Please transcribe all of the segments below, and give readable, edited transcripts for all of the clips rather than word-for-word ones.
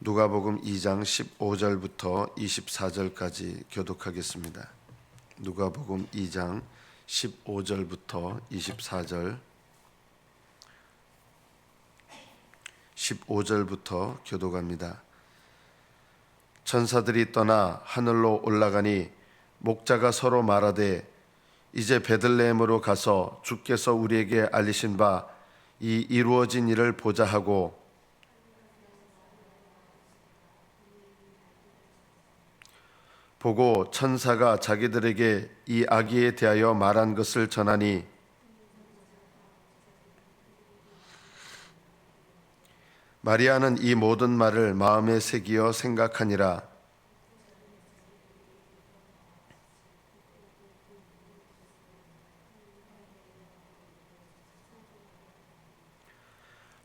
누가복음 2장 15절부터 24절까지 교독하겠습니다. 누가복음 2장 15절부터 24절 15절부터 교독합니다. 천사들이 떠나 하늘로 올라가니 목자가 서로 말하되 이제 베들레헴으로 가서 주께서 우리에게 알리신 바 이 이루어진 일을 보자 하고 보고 천사가 자기들에게 이 아기에 대하여 말한 것을 전하니 마리아는 이 모든 말을 마음에 새기어 생각하니라.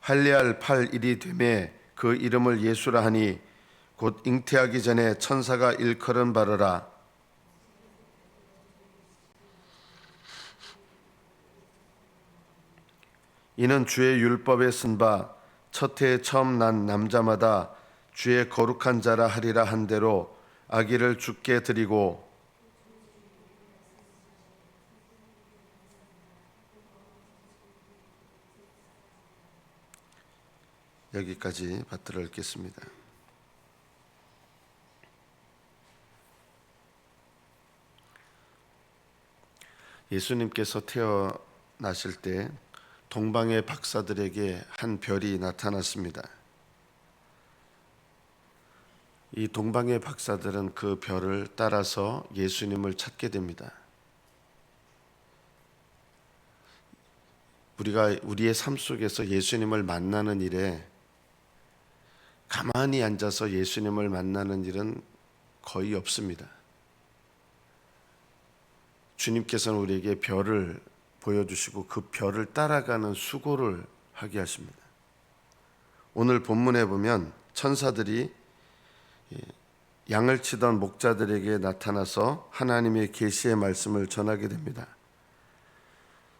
할례할 8일이 되매 그 이름을 예수라 하니 곧 잉태하기 전에 천사가 일컬은 바로라. 이는 주의 율법에 쓴 바 첫 해에 처음 난 남자마다 주의 거룩한 자라 하리라 한 대로 아기를 주께 드리고 여기까지 받들어 읽겠습니다. 예수님께서 태어나실 때 동방의 박사들에게 한 별이 나타났습니다. 이 동방의 박사들은 그 별을 따라서 예수님을 찾게 됩니다. 우리가 우리의 삶 속에서 예수님을 만나는 일에 가만히 앉아서 예수님을 만나는 일은 거의 없습니다. 주님께서는 우리에게 별을 보여주시고 그 별을 따라가는 수고를 하게 하십니다. 오늘 본문에 보면 천사들이 양을 치던 목자들에게 나타나서 하나님의 계시의 말씀을 전하게 됩니다.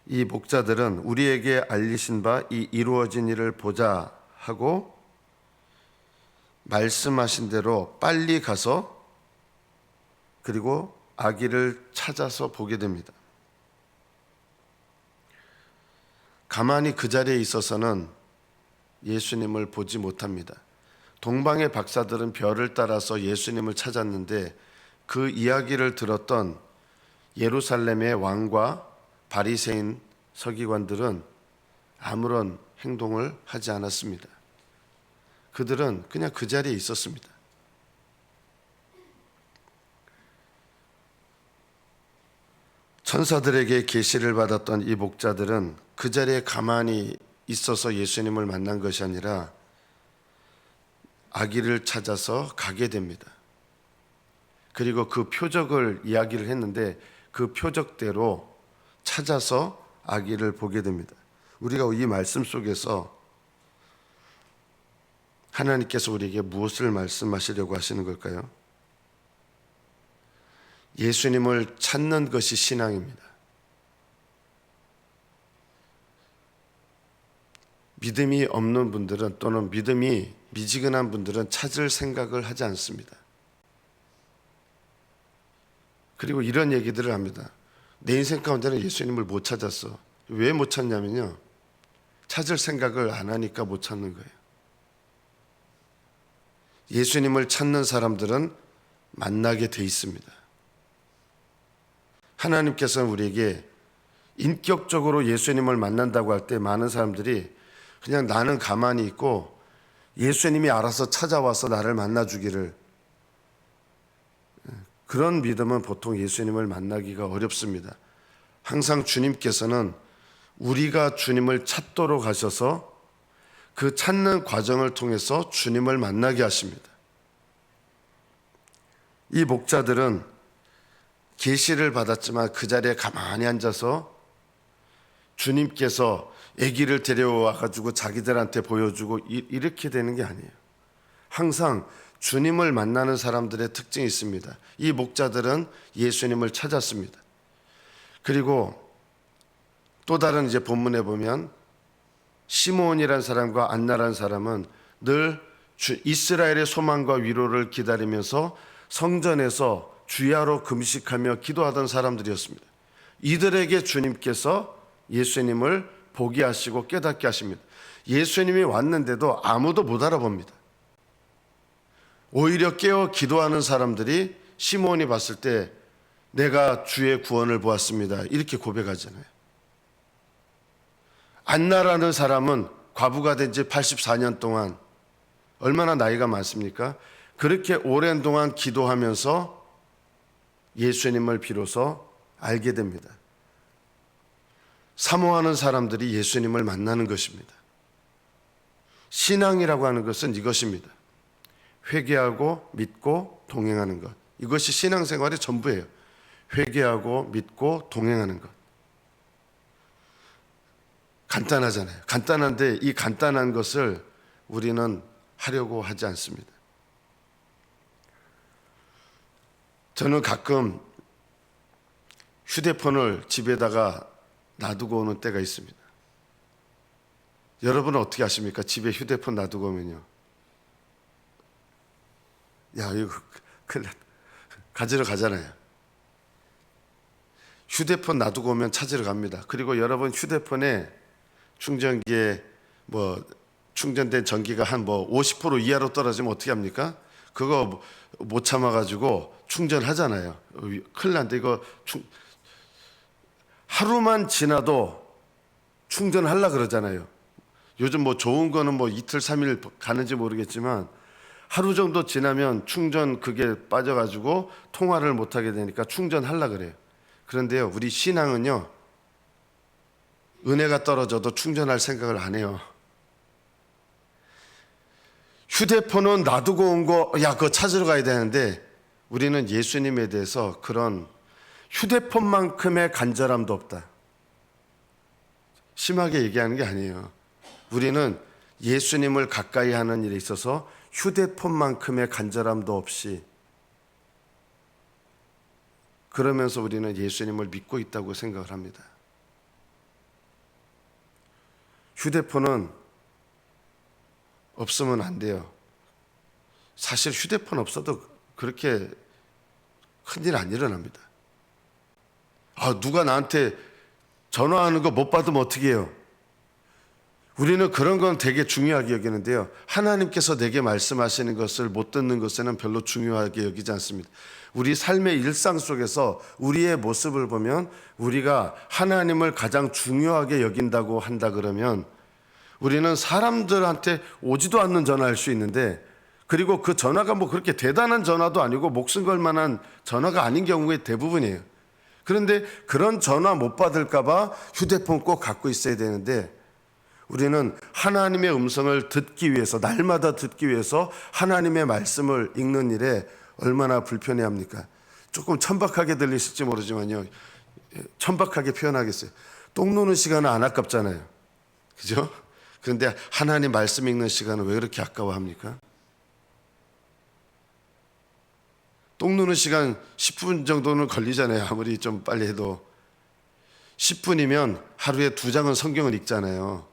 이 목자들은 우리에게 알리신 바 이 이루어진 일을 보자 하고 말씀하신 대로 빨리 가서 그리고 아기를 찾아서 보게 됩니다. 가만히 그 자리에 있어서는 예수님을 보지 못합니다. 동방의 박사들은 별을 따라서 예수님을 찾았는데 그 이야기를 들었던 예루살렘의 왕과 바리새인 서기관들은 아무런 행동을 하지 않았습니다. 그들은 그냥 그 자리에 있었습니다. 천사들에게 계시를 받았던 이 목자들은 그 자리에 가만히 있어서 예수님을 만난 것이 아니라 아기를 찾아서 가게 됩니다. 그리고 그 표적을 이야기를 했는데 그 표적대로 찾아서 아기를 보게 됩니다. 우리가 이 말씀 속에서 하나님께서 우리에게 무엇을 말씀하시려고 하시는 걸까요? 예수님을 찾는 것이 신앙입니다. 믿음이 없는 분들은 또는 믿음이 미지근한 분들은 찾을 생각을 하지 않습니다. 그리고 이런 얘기들을 합니다. 내 인생 가운데는 예수님을 못 찾았어. 왜 못 찾냐면요. 찾을 생각을 안 하니까 못 찾는 거예요. 예수님을 찾는 사람들은 만나게 돼 있습니다. 하나님께서는 우리에게 인격적으로 예수님을 만난다고 할 때 많은 사람들이 그냥 나는 가만히 있고 예수님이 알아서 찾아와서 나를 만나주기를, 그런 믿음은 보통 예수님을 만나기가 어렵습니다. 항상 주님께서는 우리가 주님을 찾도록 하셔서 그 찾는 과정을 통해서 주님을 만나게 하십니다. 이 목자들은 계시를 받았지만 그 자리에 가만히 앉아서 주님께서 아기를 데려와 가지고 자기들한테 보여주고 이렇게 되는 게 아니에요. 항상 주님을 만나는 사람들의 특징이 있습니다. 이 목자들은 예수님을 찾았습니다. 그리고 또 다른 이제 본문에 보면 시몬이라는 사람과 안나라는 사람은 늘 이스라엘의 소망과 위로를 기다리면서 성전에서 주야로 금식하며 기도하던 사람들이었습니다. 이들에게 주님께서 예수님을 보게 하시고 깨닫게 하십니다. 예수님이 왔는데도 아무도 못 알아봅니다. 오히려 깨어 기도하는 사람들이 시몬이 봤을 때 내가 주의 구원을 보았습니다, 이렇게 고백하잖아요. 안나라는 사람은 과부가 된 지 84년 동안, 얼마나 나이가 많습니까? 그렇게 오랜 동안 기도하면서 예수님을 비로소 알게 됩니다. 사모하는 사람들이 예수님을 만나는 것입니다. 신앙이라고 하는 것은 이것입니다. 회개하고 믿고 동행하는 것. 이것이 신앙생활의 전부예요. 회개하고 믿고 동행하는 것. 간단하잖아요. 간단한데 이 간단한 것을 우리는 하려고 하지 않습니다. 저는 가끔 휴대폰을 집에다가 놔두고 오는 때가 있습니다. 여러분은 어떻게 하십니까? 집에 휴대폰 놔두고 오면요. 야, 이거 큰일 났다. 가지러 가잖아요. 휴대폰 놔두고 오면 찾으러 갑니다. 그리고 여러분 휴대폰에 충전기에 충전된 전기가 한 50% 이하로 떨어지면 어떻게 합니까? 그거 못 참아가지고 충전하잖아요. 큰일 난데 이거 하루만 지나도 충전하려고 그러잖아요. 요즘 좋은 거는 이틀 3일 가는지 모르겠지만 하루 정도 지나면 충전 그게 빠져가지고 통화를 못하게 되니까 충전하려고 그래요. 그런데요, 우리 신앙은요, 은혜가 떨어져도 충전할 생각을 안 해요. 휴대폰은 놔두고 온 거, 그거 찾으러 가야 되는데 우리는 예수님에 대해서 그런 휴대폰만큼의 간절함도 없다. 심하게 얘기하는 게 아니에요. 우리는 예수님을 가까이 하는 일에 있어서 휴대폰만큼의 간절함도 없이, 그러면서 우리는 예수님을 믿고 있다고 생각을 합니다. 휴대폰은 없으면 안 돼요. 사실 휴대폰 없어도 그렇게 큰일 안 일어납니다. 누가 나한테 전화하는 거 못 받으면 어떻게 해요? 우리는 그런 건 되게 중요하게 여기는데요. 하나님께서 내게 말씀하시는 것을 못 듣는 것에는 별로 중요하게 여기지 않습니다. 우리 삶의 일상 속에서 우리의 모습을 보면 우리가 하나님을 가장 중요하게 여긴다고 한다 그러면 우리는 사람들한테 오지도 않는 전화할 수 있는데, 그리고 그 전화가 그렇게 대단한 전화도 아니고 목숨 걸 만한 전화가 아닌 경우에 대부분이에요. 그런데 그런 전화 못 받을까 봐 휴대폰 꼭 갖고 있어야 되는데, 우리는 하나님의 음성을 듣기 위해서, 날마다 듣기 위해서 하나님의 말씀을 읽는 일에 얼마나 불편해합니까? 조금 천박하게 들리실지 모르지만요, 천박하게 표현하겠어요. 똥 누는 시간은 안 아깝잖아요. 그죠? 그런데 하나님 말씀 읽는 시간은 왜 그렇게 아까워합니까? 똥 누는 시간 10분 정도는 걸리잖아요. 아무리 좀 빨리 해도 10분이면 하루에 2장은 성경을 읽잖아요.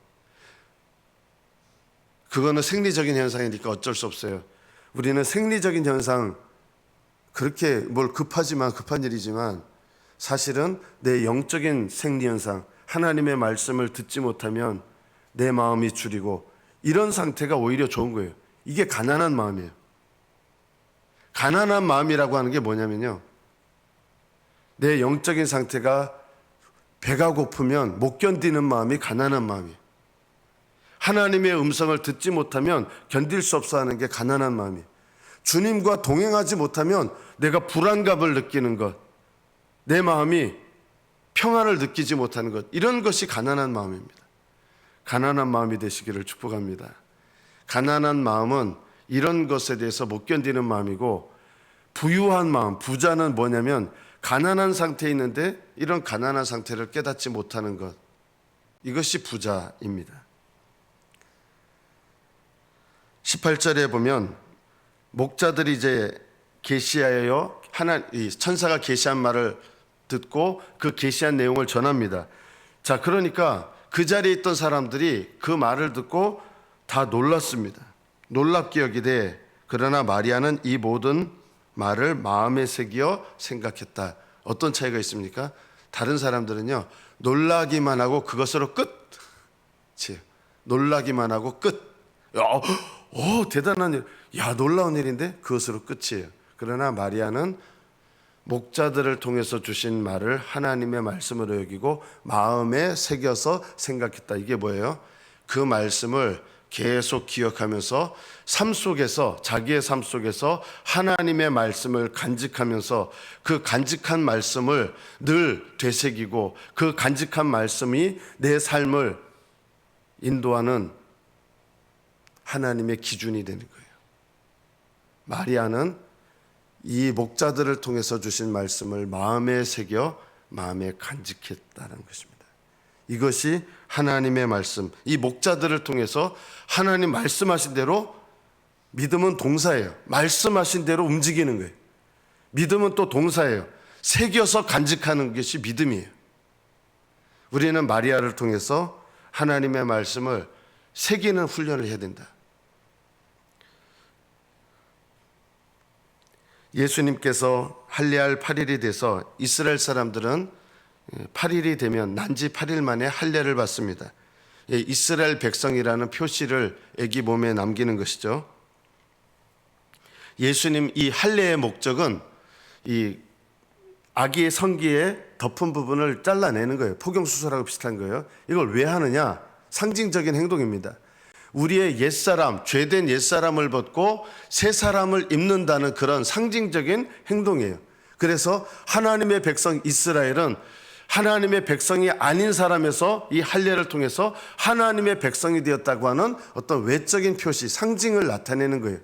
그거는 생리적인 현상이니까 어쩔 수 없어요. 우리는 생리적인 현상, 그렇게 급한 일이지만 사실은 내 영적인 생리 현상, 하나님의 말씀을 듣지 못하면 내 마음이 줄이고, 이런 상태가 오히려 좋은 거예요. 이게 가난한 마음이에요. 가난한 마음이라고 하는 게 뭐냐면요, 내 영적인 상태가 배가 고프면 못 견디는 마음이 가난한 마음이에요. 하나님의 음성을 듣지 못하면 견딜 수 없어 하는 게 가난한 마음이에요. 주님과 동행하지 못하면 내가 불안감을 느끼는 것, 내 마음이 평안을 느끼지 못하는 것, 이런 것이 가난한 마음입니다. 가난한 마음이 되시기를 축복합니다. 가난한 마음은 이런 것에 대해서 못 견디는 마음이고, 부유한 마음, 부자는 뭐냐면 가난한 상태에 있는데 이런 가난한 상태를 깨닫지 못하는 것, 이것이 부자입니다. 18절에 보면 목자들이 이제 계시하여 천사가 계시한 말을 듣고 그 계시한 내용을 전합니다. 자, 그러니까 그 자리에 있던 사람들이 그 말을 듣고 다 놀랐습니다. 놀랍게 여기되 그러나 마리아는 이 모든 말을 마음에 새겨 생각했다. 어떤 차이가 있습니까? 다른 사람들은요, 놀라기만 하고 그것으로 끝. 놀라기만 하고 끝. 대단한 일. 야, 놀라운 일인데 그것으로 끝이에요. 그러나 마리아는 목자들을 통해서 주신 말을 하나님의 말씀으로 여기고 마음에 새겨서 생각했다. 이게 뭐예요? 그 말씀을 계속 기억하면서 삶 속에서, 자기의 삶 속에서 하나님의 말씀을 간직하면서 그 간직한 말씀을 늘 되새기고 그 간직한 말씀이 내 삶을 인도하는 하나님의 기준이 되는 거예요. 마리아는 이 목자들을 통해서 주신 말씀을 마음에 새겨 마음에 간직했다는 것입니다. 이것이 하나님의 말씀, 이 목자들을 통해서 하나님 말씀하신 대로, 믿음은 동사예요. 말씀하신 대로 움직이는 거예요. 믿음은 또 동사예요. 새겨서 간직하는 것이 믿음이에요. 우리는 마리아를 통해서 하나님의 말씀을 새기는 훈련을 해야 된다. 예수님께서 할례할 8일이 돼서 이스라엘 사람들은 8일이 되면 난지 8일 만에 할례를 받습니다. 이스라엘 백성이라는 표시를 아기 몸에 남기는 것이죠. 예수님 이 할례의 목적은 이 아기의 성기에 덮은 부분을 잘라내는 거예요. 포경수술하고 비슷한 거예요. 이걸 왜 하느냐? 상징적인 행동입니다. 우리의 옛사람, 죄된 옛사람을 벗고 새 사람을 입는다는 그런 상징적인 행동이에요. 그래서 하나님의 백성 이스라엘은 하나님의 백성이 아닌 사람에서 이 할례를 통해서 하나님의 백성이 되었다고 하는 어떤 외적인 표시, 상징을 나타내는 거예요.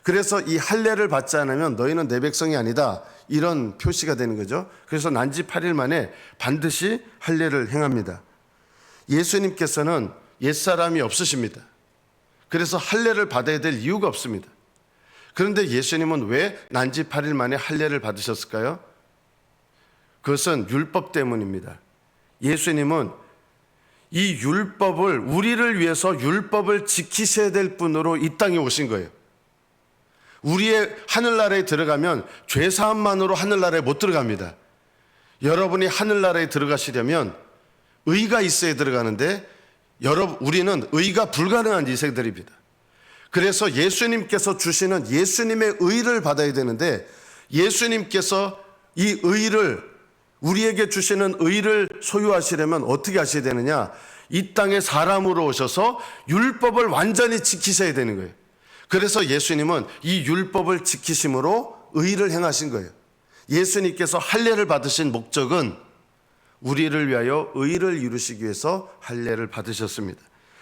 그래서 이 할례를 받지 않으면 너희는 내 백성이 아니다, 이런 표시가 되는 거죠. 그래서 난지 8일 만에 반드시 할례를 행합니다. 예수님께서는 옛사람이 없으십니다. 그래서 할례를 받아야 될 이유가 없습니다. 그런데 예수님은 왜 난지 8일 만에 할례를 받으셨을까요? 그것은 율법 때문입니다. 예수님은 이 율법을, 우리를 위해서 율법을 지키셔야 될 분으로 이 땅에 오신 거예요. 우리의 하늘나라에 들어가면 죄사함만으로 하늘나라에 못 들어갑니다. 여러분이 하늘나라에 들어가시려면 의가 있어야 들어가는데 우리는 의가 불가능한 인생들입니다. 그래서 예수님께서 주시는 예수님의 의를 받아야 되는데, 예수님께서 이 의를, 우리에게 주시는 의를 소유하시려면 어떻게 하셔야 되느냐? 이 땅에 사람으로 오셔서 율법을 완전히 지키셔야 되는 거예요. 그래서 예수님은 이 율법을 지키심으로 의를 행하신 거예요. 예수님께서 할례를 받으신 목적은 우리를 위하여 의를 이루시기 위해서 할례를 받으셨습니다.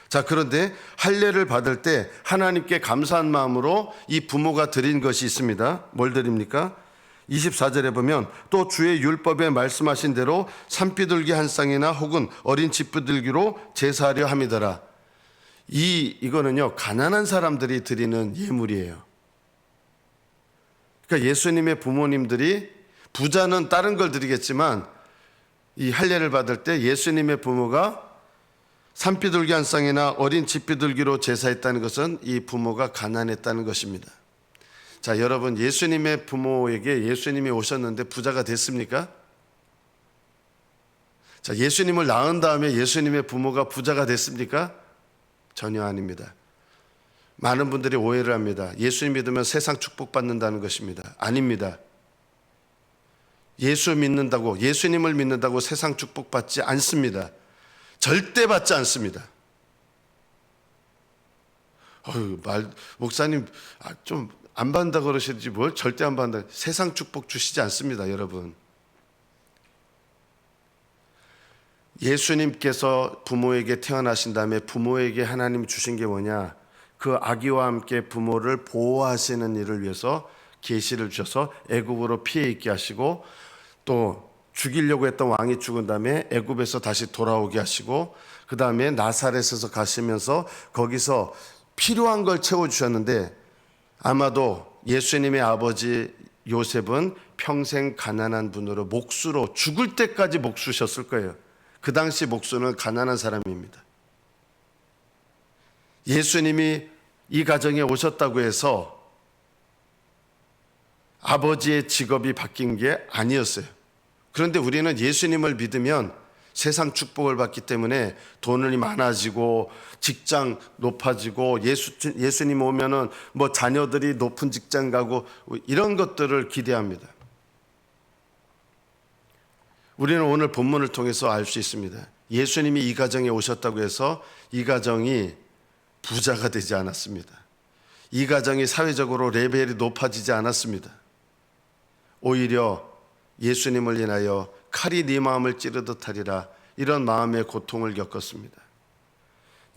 자, 그런데 할례를 받을 때 하나님께 감사한 마음으로 이 부모가 드린 것이 있습니다. 뭘 드립니까? 24절에 보면 또 주의 율법에 말씀하신 대로 산비둘기 한 쌍이나 혹은 어린 쥐비둘기로 제사하려 함이더라. 이거는요, 가난한 사람들이 드리는 예물이에요. 그러니까 예수님의 부모님들이, 부자는 다른 걸 드리겠지만 이 할례를 받을 때 예수님의 부모가 산비둘기 한 쌍이나 어린 쥐비둘기로 제사했다는 것은 이 부모가 가난했다는 것입니다. 자, 여러분, 예수님의 부모에게 예수님이 오셨는데 부자가 됐습니까? 자, 예수님을 낳은 다음에 예수님의 부모가 부자가 됐습니까? 전혀 아닙니다. 많은 분들이 오해를 합니다. 예수님 믿으면 세상 축복받는다는 것입니다. 아닙니다. 예수님을 믿는다고 세상 축복받지 않습니다. 절대 받지 않습니다. 목사님 좀 안 받는다 그러시지 뭘 절대 안 받는다. 세상 축복 주시지 않습니다, 여러분. 예수님께서 부모에게 태어나신 다음에 부모에게 하나님이 주신 게 뭐냐? 그 아기와 함께 부모를 보호하시는 일을 위해서 계시를 주셔서 애국으로 피해 있게 하시고, 또 죽이려고 했던 왕이 죽은 다음에 애굽에서 다시 돌아오게 하시고, 그 다음에 나사렛에서 가시면서 거기서 필요한 걸 채워주셨는데, 아마도 예수님의 아버지 요셉은 평생 가난한 분으로 목수로 죽을 때까지 목수셨을 거예요. 그 당시 목수는 가난한 사람입니다. 예수님이 이 가정에 오셨다고 해서 아버지의 직업이 바뀐 게 아니었어요. 그런데 우리는 예수님을 믿으면 세상 축복을 받기 때문에 돈이 많아지고 직장 높아지고 예수님 오면은 뭐 자녀들이 높은 직장 가고 이런 것들을 기대합니다. 우리는 오늘 본문을 통해서 알 수 있습니다. 예수님이 이 가정에 오셨다고 해서 이 가정이 부자가 되지 않았습니다. 이 가정이 사회적으로 레벨이 높아지지 않았습니다. 오히려 예수님을 인하여 칼이 네 마음을 찌르듯 하리라, 이런 마음의 고통을 겪었습니다.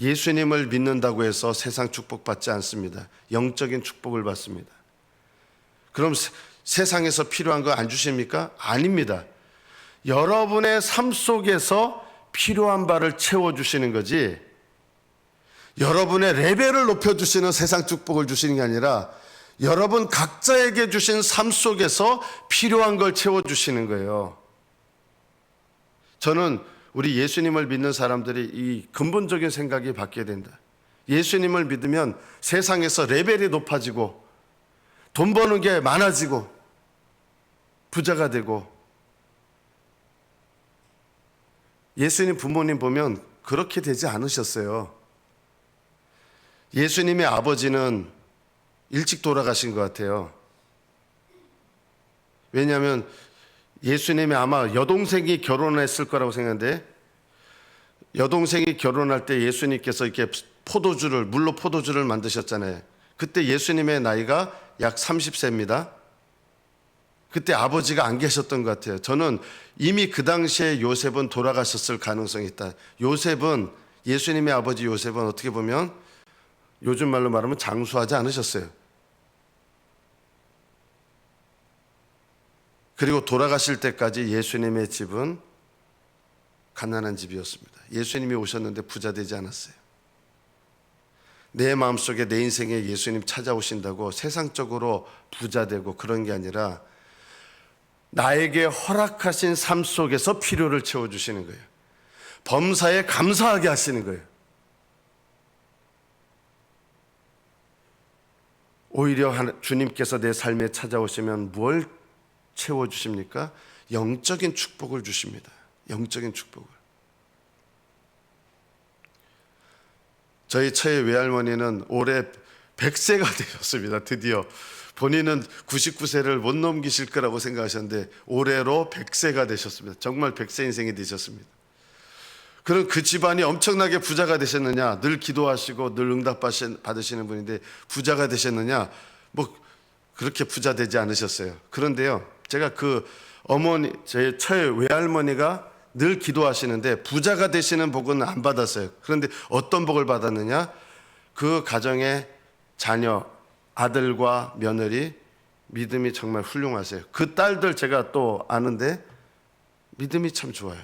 예수님을 믿는다고 해서 세상 축복받지 않습니다. 영적인 축복을 받습니다. 그럼 세상에서 필요한 거 안 주십니까? 아닙니다. 여러분의 삶 속에서 필요한 바를 채워주시는 거지, 여러분의 레벨을 높여주시는 세상 축복을 주시는 게 아니라 여러분 각자에게 주신 삶 속에서 필요한 걸 채워주시는 거예요. 저는 우리 예수님을 믿는 사람들이 이 근본적인 생각이 바뀌어야 된다. 예수님을 믿으면 세상에서 레벨이 높아지고 돈 버는 게 많아지고 부자가 되고, 예수님 부모님 보면 그렇게 되지 않으셨어요. 예수님의 아버지는 일찍 돌아가신 것 같아요. 왜냐하면 예수님이 아마 여동생이 결혼했을 거라고 생각하는데, 여동생이 결혼할 때 예수님께서 이렇게 물로 포도주를 만드셨잖아요. 그때 예수님의 나이가 약 30세입니다. 그때 아버지가 안 계셨던 것 같아요. 저는 이미 그 당시에 요셉은 돌아가셨을 가능성이 있다. 예수님의 아버지 요셉은 어떻게 보면 요즘 말로 말하면 장수하지 않으셨어요. 그리고 돌아가실 때까지 예수님의 집은 가난한 집이었습니다. 예수님이 오셨는데 부자 되지 않았어요. 내 마음속에 내 인생에 예수님 찾아오신다고 세상적으로 부자 되고 그런 게 아니라 나에게 허락하신 삶 속에서 필요를 채워주시는 거예요. 범사에 감사하게 하시는 거예요. 오히려 주님께서 내 삶에 찾아오시면 뭘 채워주십니까? 영적인 축복을 주십니다. 영적인 축복을. 저희 처의 외할머니는 올해 100세가 되셨습니다. 드디어. 본인은 99세를 못 넘기실 거라고 생각하셨는데 올해로 100세가 되셨습니다. 정말 100세 인생이 되셨습니다. 그럼 그 집안이 엄청나게 부자가 되셨느냐? 늘 기도하시고 늘 응답 받으시는 분인데 부자가 되셨느냐? 뭐 그렇게 부자 되지 않으셨어요. 그런데요, 제가 제 처의 외할머니가 늘 기도하시는데 부자가 되시는 복은 안 받았어요. 그런데 어떤 복을 받았느냐? 그 가정의 자녀, 아들과 며느리 믿음이 정말 훌륭하세요. 그 딸들 제가 또 아는데 믿음이 참 좋아요.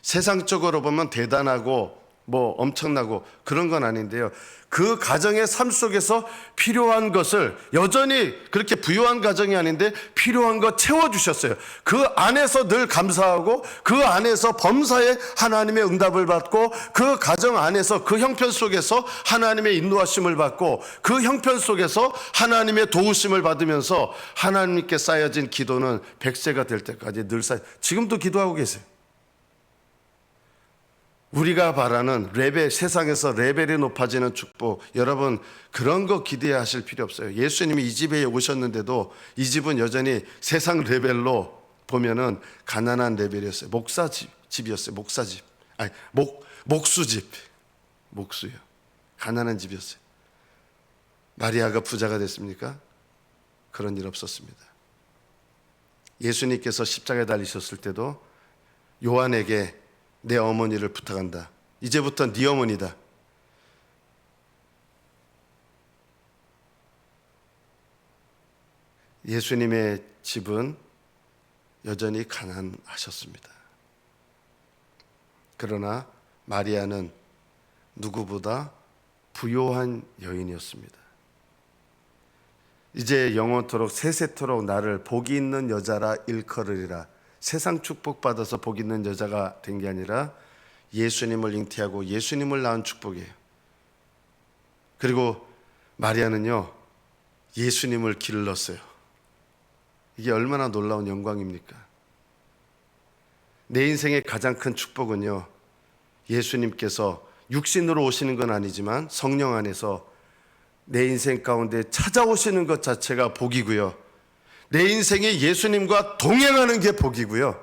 세상적으로 보면 대단하고 뭐 엄청나고 그런 건 아닌데요, 그 가정의 삶 속에서 필요한 것을, 여전히 그렇게 부유한 가정이 아닌데 필요한 것 채워주셨어요. 그 안에서 늘 감사하고 그 안에서 범사에 하나님의 응답을 받고 그 가정 안에서 그 형편 속에서 하나님의 인도하심을 받고 그 형편 속에서 하나님의 도우심을 받으면서 하나님께 쌓여진 기도는 100세가 될 때까지 늘 지금도 기도하고 계세요. 우리가 바라는 세상에서 레벨이 높아지는 축복, 여러분 그런 거 기대하실 필요 없어요. 예수님이 이 집에 오셨는데도 이 집은 여전히 세상 레벨로 보면은 가난한 레벨이었어요. 집이었어요. 목사집. 아니, 목수집. 목수요. 가난한 집이었어요. 마리아가 부자가 됐습니까? 그런 일 없었습니다. 예수님께서 십자가에 달리셨을 때도 요한에게 내 어머니를 부탁한다. 이제부터 네 어머니다. 예수님의 집은 여전히 가난하셨습니다. 그러나 마리아는 누구보다 부요한 여인이었습니다. 이제 영원토록 세세토록 나를 복이 있는 여자라 일컬으리라. 세상 축복받아서 복 있는 여자가 된 게 아니라 예수님을 잉태하고 예수님을 낳은 축복이에요. 그리고 마리아는요, 예수님을 길렀어요. 이게 얼마나 놀라운 영광입니까? 내 인생의 가장 큰 축복은요, 예수님께서 육신으로 오시는 건 아니지만 성령 안에서 내 인생 가운데 찾아오시는 것 자체가 복이고요. 내 인생에 예수님과 동행하는 게 복이고요.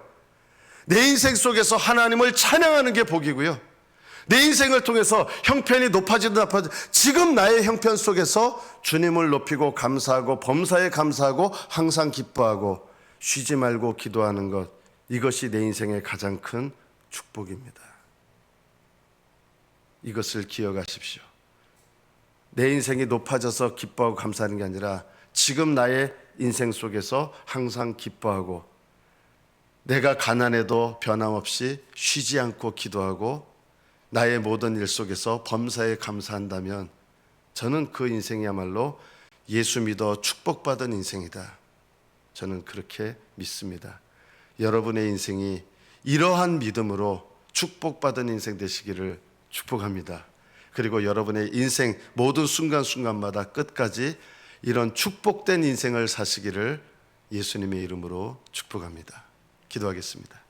내 인생 속에서 하나님을 찬양하는 게 복이고요. 내 인생을 통해서 형편이 높아지든 나빠지든 지금 나의 형편 속에서 주님을 높이고 감사하고 범사에 감사하고 항상 기뻐하고 쉬지 말고 기도하는 것, 이것이 내 인생의 가장 큰 축복입니다. 이것을 기억하십시오. 내 인생이 높아져서 기뻐하고 감사하는 게 아니라 지금 나의 인생 속에서 항상 기뻐하고 내가 가난해도 변함없이 쉬지 않고 기도하고 나의 모든 일 속에서 범사에 감사한다면 저는 그 인생이야말로 예수 믿어 축복받은 인생이다. 저는 그렇게 믿습니다. 여러분의 인생이 이러한 믿음으로 축복받은 인생 되시기를 축복합니다. 그리고 여러분의 인생 모든 순간순간마다 끝까지 이런 축복된 인생을 사시기를 예수님의 이름으로 축복합니다. 기도하겠습니다.